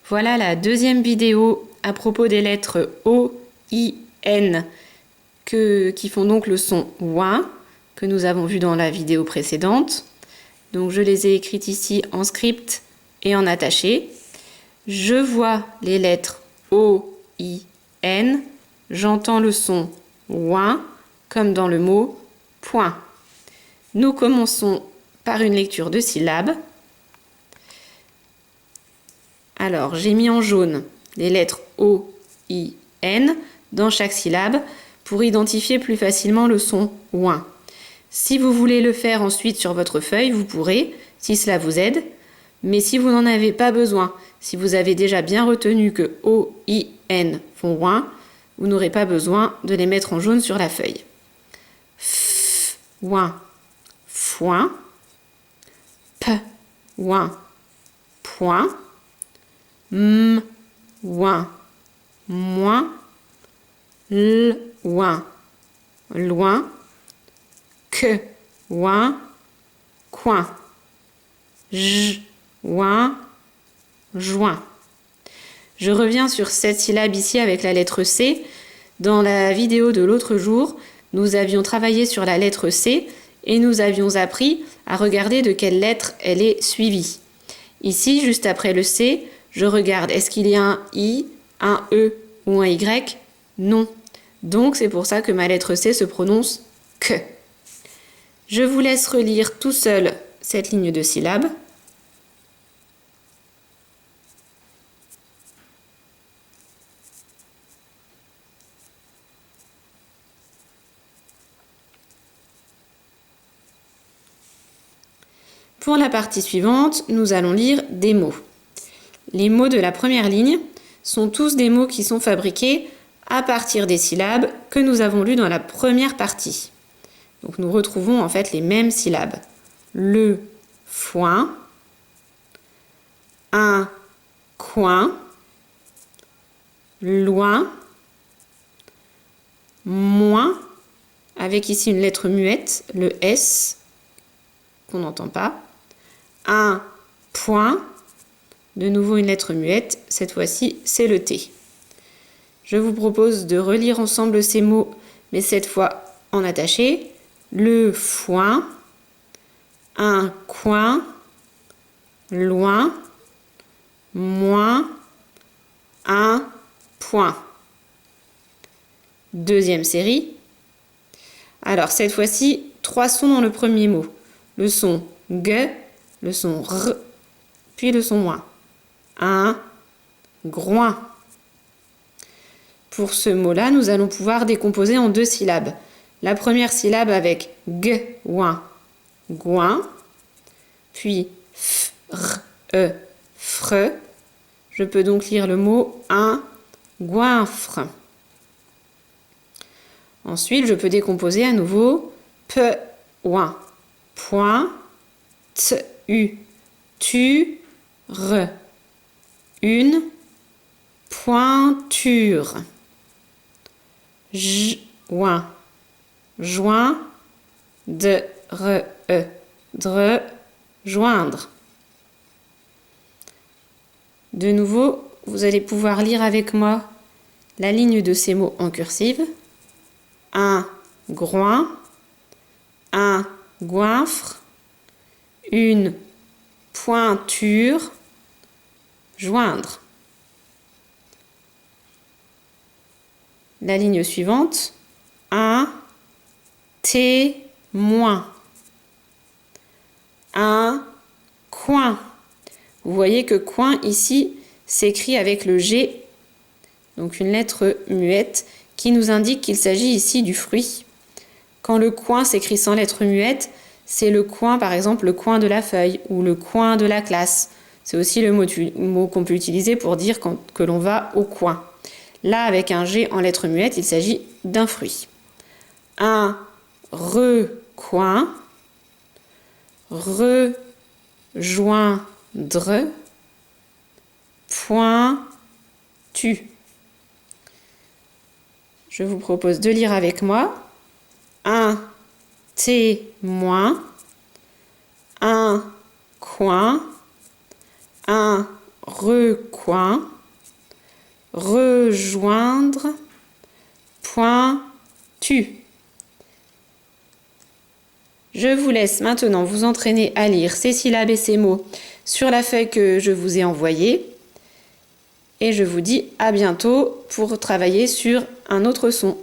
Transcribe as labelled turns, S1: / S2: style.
S1: Voilà la deuxième vidéo à propos des lettres O, I, N qui font donc le son ouin que nous avons vu dans la vidéo précédente. Donc je les ai écrites ici en script et en attaché. Je vois les lettres O, I, N. J'entends le son ouin comme dans le mot point. Nous commençons par une lecture de syllabes. Alors, j'ai mis en jaune les lettres O, I, N dans chaque syllabe pour identifier plus facilement le son ouin. Si vous voulez le faire ensuite sur votre feuille, vous pourrez, si cela vous aide. Mais si vous n'en avez pas besoin, si vous avez déjà bien retenu que O, I, N font ouin, vous n'aurez pas besoin de les mettre en jaune sur la feuille. F, ouin, foin. P, ouin, point. M, ouin, moins. L, ouin, loin. Que, ouin, coin. J, ouin, joint. Je reviens sur cette syllabe ici avec la lettre C. Dans la vidéo de l'autre jour, nous avions travaillé sur la lettre C et nous avions appris à regarder de quelle lettre elle est suivie. Ici, juste après le C, je regarde, est-ce qu'il y a un I, un E ou un Y? Non. Donc c'est pour ça que ma lettre C se prononce que. Je vous laisse relire tout seul cette ligne de syllabes. Pour la partie suivante, nous allons lire des mots. Les mots de la première ligne sont tous des mots qui sont fabriqués à partir des syllabes que nous avons lues dans la première partie. Donc nous retrouvons en fait les mêmes syllabes. Le foin, un coin, loin, moins, avec ici une lettre muette, le S, qu'on n'entend pas, un point, de nouveau une lettre muette, cette fois-ci c'est le T. Je vous propose de relire ensemble ces mots, mais cette fois en attaché. Le foin, un coin, loin, moins, un point. Deuxième série. Alors cette fois-ci, 3 sons dans le premier mot. Le son G, le son R, puis le son moins. Un groin. Pour ce mot-là, nous allons pouvoir décomposer en 2 syllabes. La première syllabe avec G, ouin, goin, puis F, R, E, fre. Je peux donc lire le mot un goinfre. Ensuite, je peux décomposer à nouveau P, ouin, point, T, U, tu, R, une pointure. J, ouin, joint, de, re, e, dre, joindre. De nouveau, vous allez pouvoir lire avec moi la ligne de ces mots en cursive. Un groin, un goinfre, une pointure, joindre. La ligne suivante, un témoin, un coin. Vous voyez que coin ici s'écrit avec le G, donc une lettre muette qui nous indique qu'il s'agit ici du fruit. Quand le coin s'écrit sans lettre muette, c'est le coin, par exemple le coin de la feuille ou le coin de la classe. C'est aussi le mot qu'on peut utiliser pour dire que l'on va au coin. Là, avec un G en lettre muette, il s'agit d'un fruit. Un recoin, rejoindre, pointu. Je vous propose de lire avec moi. Un témoin, un coin, un recoin, rejoindre, pointu. Je vous laisse maintenant vous entraîner à lire ces syllabes et ces mots sur la feuille que je vous ai envoyée. Et je vous dis à bientôt pour travailler sur un autre son.